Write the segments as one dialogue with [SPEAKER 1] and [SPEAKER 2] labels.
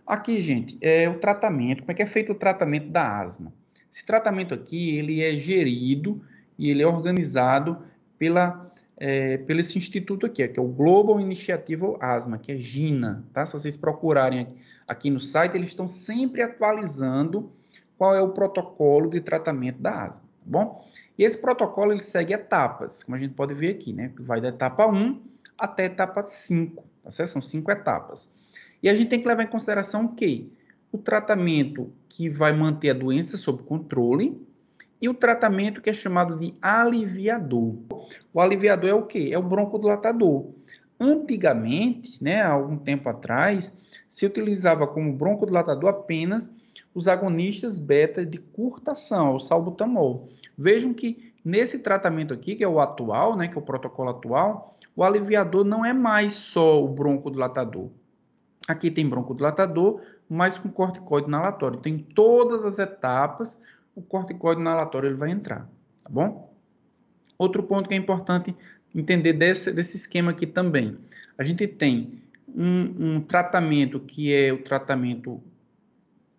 [SPEAKER 1] Aqui, gente, é o tratamento. Como é que é feito o tratamento da asma? Esse tratamento aqui, ele é gerido e ele é organizado pelo esse instituto aqui, que é o Global Initiative Asthma, que é GINA, tá? Se vocês procurarem aqui no site, eles estão sempre atualizando qual é o protocolo de tratamento da asma, tá bom? E esse protocolo, ele segue etapas, como a gente pode ver aqui, né? Que vai da etapa 1 até a etapa 5, tá certo? São 5 etapas. E a gente tem que levar em consideração o quê? O tratamento que vai manter a doença sob controle e o tratamento que é chamado de aliviador. O aliviador é o quê? É o broncodilatador. Antigamente, né, há algum tempo atrás, se utilizava como broncodilatador apenas os agonistas beta de curta ação, o salbutamol. Vejam que nesse tratamento aqui, que é o atual, né, que é o protocolo atual, o aliviador não é mais só o broncodilatador. Aqui tem broncodilatador, mas com corticoide inalatório. Tem todas as etapas, o corticoide inalatório ele vai entrar, tá bom? Outro ponto que é importante entender desse esquema aqui também. A gente tem um tratamento que é o tratamento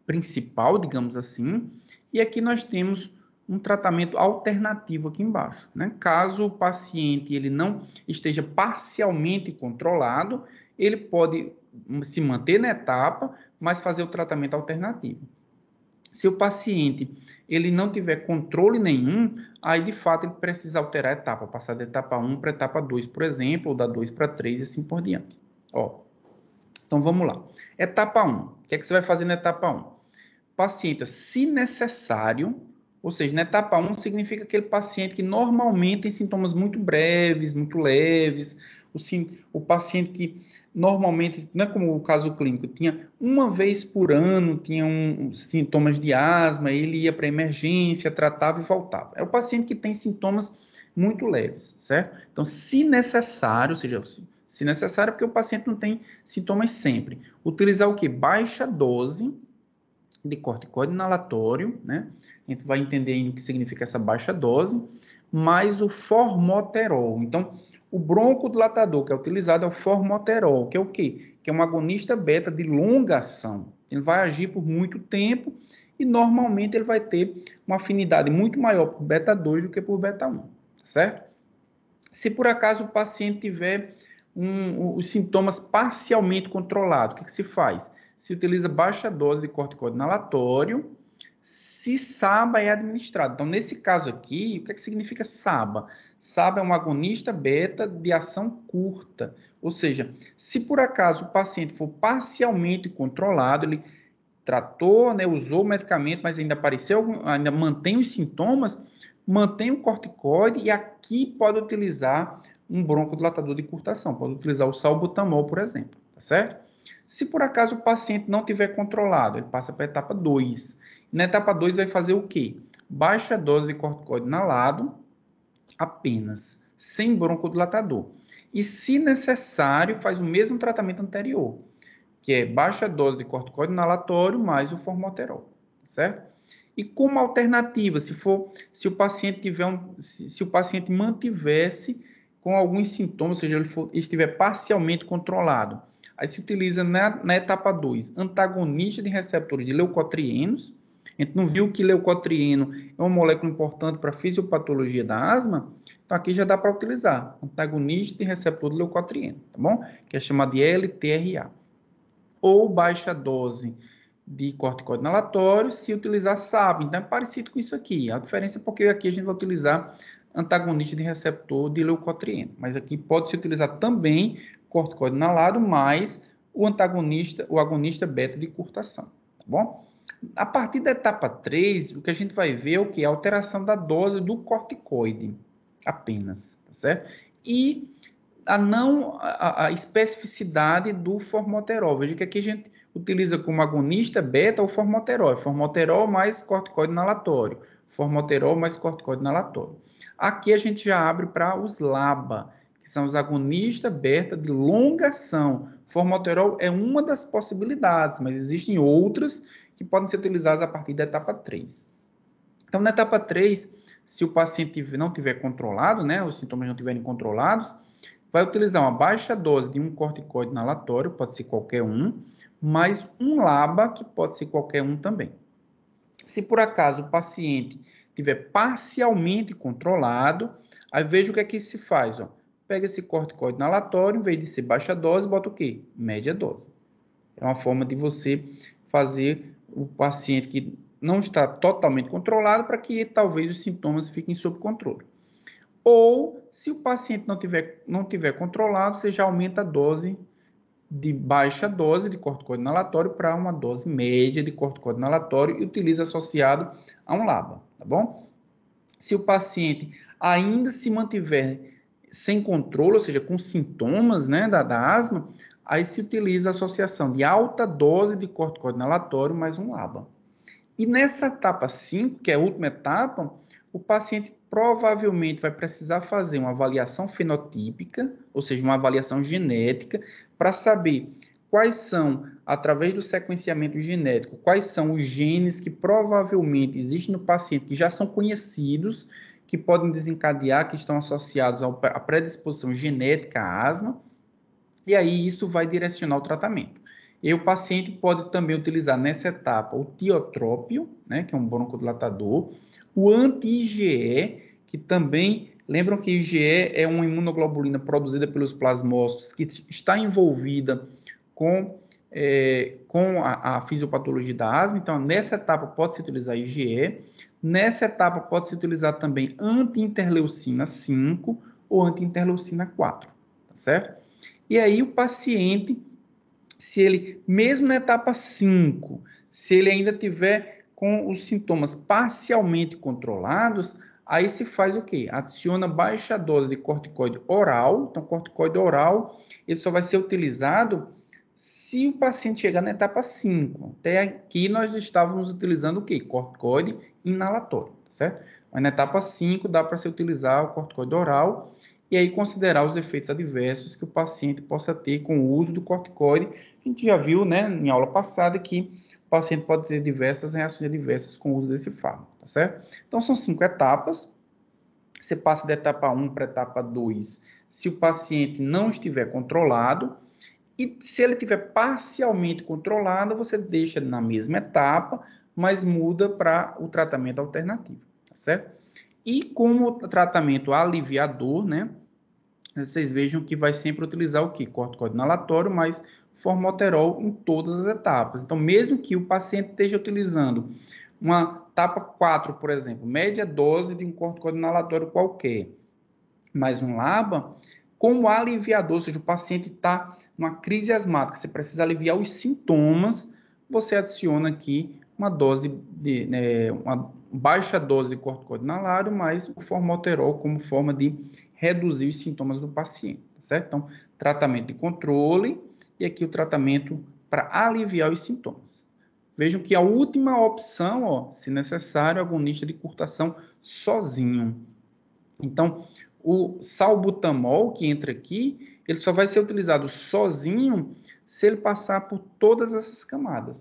[SPEAKER 1] principal, digamos assim, e aqui nós temos um tratamento alternativo aqui embaixo, né? Caso o paciente ele não esteja parcialmente controlado, ele pode se manter na etapa, mas fazer o tratamento alternativo. Se o paciente ele não tiver controle nenhum, aí de fato ele precisa alterar a etapa, passar da etapa 1 para a etapa 2, por exemplo, ou da 2 para 3 e assim por diante. Ó, então vamos lá. Etapa 1. O que é que você vai fazer na etapa 1? Paciente, se necessário, ou seja, na etapa 1 significa aquele paciente que normalmente tem sintomas muito breves, muito leves, o paciente que normalmente, não é como o caso clínico, tinha uma vez por ano, tinha sintomas de asma, ele ia para emergência, tratava e voltava. É o paciente que tem sintomas muito leves, certo? Então, se necessário, ou seja, se necessário, porque o paciente não tem sintomas sempre. Utilizar o que? Baixa dose de corticoide inalatório, né? A gente vai entender ainda o que significa essa baixa dose, mais o formoterol. Então, o broncodilatador que é utilizado é o formoterol, que é o quê? Que é um agonista beta de longa ação. Ele vai agir por muito tempo e normalmente ele vai ter uma afinidade muito maior por beta 2 do que por beta 1, certo? Se por acaso o paciente tiver os sintomas parcialmente controlados, o que se faz? Se utiliza baixa dose de corticoide inalatório, se SABA é administrado. Então, nesse caso aqui, o que significa SABA? SABA é um agonista beta de ação curta. Ou seja, se por acaso o paciente for parcialmente controlado, ele tratou, né, usou o medicamento, mas ainda apareceu, ainda mantém os sintomas, mantém o corticoide e aqui pode utilizar um broncodilatador de curta ação, pode utilizar o salbutamol, por exemplo, tá certo? Se por acaso o paciente não tiver controlado, ele passa para a etapa 2. Na etapa 2 vai fazer o quê? Baixa dose de corticoide inalado, apenas, sem broncodilatador. E se necessário, faz o mesmo tratamento anterior, que é baixa dose de corticoide inalatório mais o formoterol, certo? E como alternativa, se o paciente se o paciente mantivesse com alguns sintomas, ou seja, ele estiver parcialmente controlado, aí se utiliza na etapa 2 antagonista de receptores de leucotrienos. A gente não viu que leucotrieno é uma molécula importante para a fisiopatologia da asma? Então aqui já dá para utilizar antagonista de receptor de leucotrieno, tá bom? Que é chamado de LTRA ou baixa dose de corticoide inalatório se utilizar SAB. Então, é parecido com isso aqui. A diferença é porque aqui a gente vai utilizar antagonista de receptor de leucotrieno. Mas aqui pode-se utilizar também corticoide inalado, mais o antagonista, o agonista beta de curta ação. Tá bom? A partir da etapa 3, o que a gente vai ver é o que? A alteração da dose do corticoide apenas, tá certo? E a especificidade do formoterol. Veja que aqui a gente utiliza como agonista beta o formoterol. Formoterol mais corticoide inalatório. Formoterol mais corticoide inalatório. Aqui a gente já abre para os LABA, que são os agonistas beta de longa ação. Formoterol é uma das possibilidades, mas existem outras que podem ser utilizadas a partir da etapa 3. Então, na etapa 3, se o paciente não tiver controlado, né, os sintomas não estiverem controlados, vai utilizar uma baixa dose de um corticoide inalatório, pode ser qualquer um, mais um LABA, que pode ser qualquer um também. Se por acaso o paciente estiver parcialmente controlado, aí veja o que é que se faz, ó. Pega esse corticoide inalatório, em vez de ser baixa dose, bota o quê? Média dose. É uma forma de você fazer o paciente que não está totalmente controlado para que talvez os sintomas fiquem sob controle. Ou, se o paciente não tiver controlado, você já aumenta a dose de baixa dose de corticoide inalatório para uma dose média de corticoide inalatório e utiliza associado a um LABA, tá bom? Se o paciente ainda se mantiver sem controle, ou seja, com sintomas, né, da asma, aí se utiliza a associação de alta dose de corticoide inalatório mais um LABA. E nessa etapa 5, que é a última etapa, o paciente provavelmente vai precisar fazer uma avaliação fenotípica, ou seja, uma avaliação genética, para saber quais são, através do sequenciamento genético, quais são os genes que provavelmente existem no paciente, que já são conhecidos, que podem desencadear, que estão associados à predisposição genética à asma, e aí isso vai direcionar o tratamento. E o paciente pode também utilizar nessa etapa o tiotrópio, né, que é um broncodilatador, o anti-IgE, que também, lembram que IgE é uma imunoglobulina produzida pelos plasmócitos que está envolvida com a fisiopatologia da asma. Então, nessa etapa pode-se utilizar IgE. Nessa etapa pode-se utilizar também anti-interleucina 5 ou anti-interleucina 4, tá certo? E aí o paciente, se ele, mesmo na etapa 5, se ele ainda tiver com os sintomas parcialmente controlados, aí se faz o quê? Adiciona baixa dose de corticoide oral. Então, corticoide oral, ele só vai ser utilizado se o paciente chegar na etapa 5. Até aqui nós estávamos utilizando o quê? Corticoide inalatório, certo? Mas na etapa 5 dá para se utilizar o corticoide oral e aí considerar os efeitos adversos que o paciente possa ter com o uso do corticoide. A gente já viu, né, em aula passada, que o paciente pode ter diversas reações adversas com o uso desse fármaco, tá certo? Então, são 5 etapas. Você passa da etapa 1 para a etapa 2 se o paciente não estiver controlado. E se ele estiver parcialmente controlado, você deixa na mesma etapa, mas muda para o tratamento alternativo, tá certo? E como tratamento aliviador, né? Vocês vejam que vai sempre utilizar o quê? Corticoide inalatório, mas formoterol em todas as etapas. Então, mesmo que o paciente esteja utilizando uma etapa 4, por exemplo, média dose de um corticoide inalatório qualquer, mais um LABA, como aliviador, ou seja, o paciente está numa crise asmática, você precisa aliviar os sintomas, você adiciona aqui uma dose de, uma baixa dose de corticoide inalário, mais o formoterol como forma de reduzir os sintomas do paciente, tá certo? Então, tratamento de controle e aqui o tratamento para aliviar os sintomas. Vejam que a última opção, ó, se necessário, agonista de curtação sozinho. Então, o salbutamol que entra aqui, ele só vai ser utilizado sozinho se ele passar por todas essas camadas.